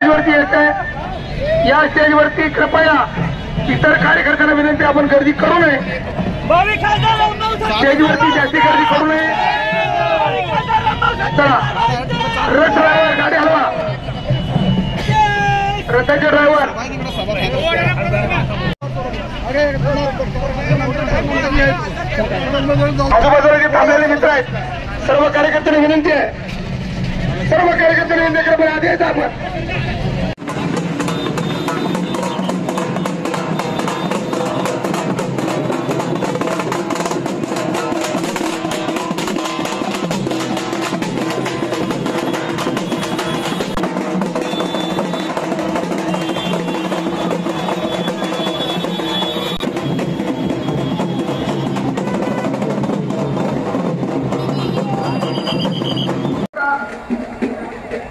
वरती येत आहे या स्टेजवरती कृपया इतर कार्यकर्त्यांना विनंती आपण गर्दी करू नये। स्टेजवरती जास्ती गर्दी करू नये। चला रथ ड्रायव्हर गाडी हलवा। रथाचे ड्रायव्हर आजूबाजूला जे थांबलेले मित्र आहेत सर्व कार्यकर्त्यांना विनंती आहे। सर्व कार्यकर्त्यांना विनंती कृपया आधी यायचं आपण।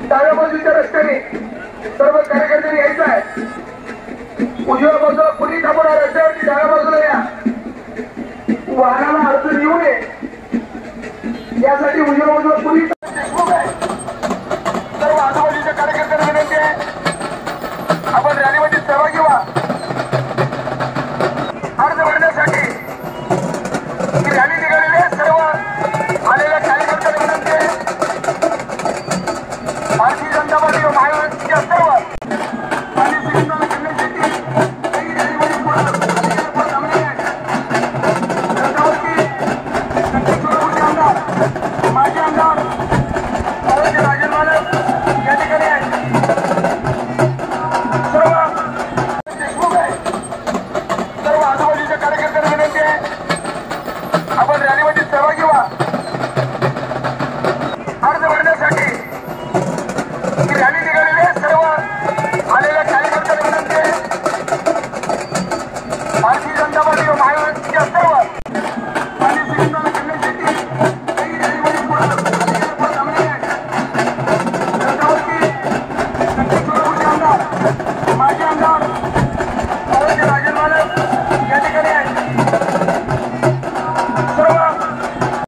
डाव्या बाजूच्या रस्त्याने सर्व कार्यकर्त्यांनी यायचं आहे। उजव्या बाजूला कुणी थांबणार रस्त्यावरती डाव्या बाजूला या। वाहनाला अडचण येऊ नये यासाठी उजव्या बाजूला कुणी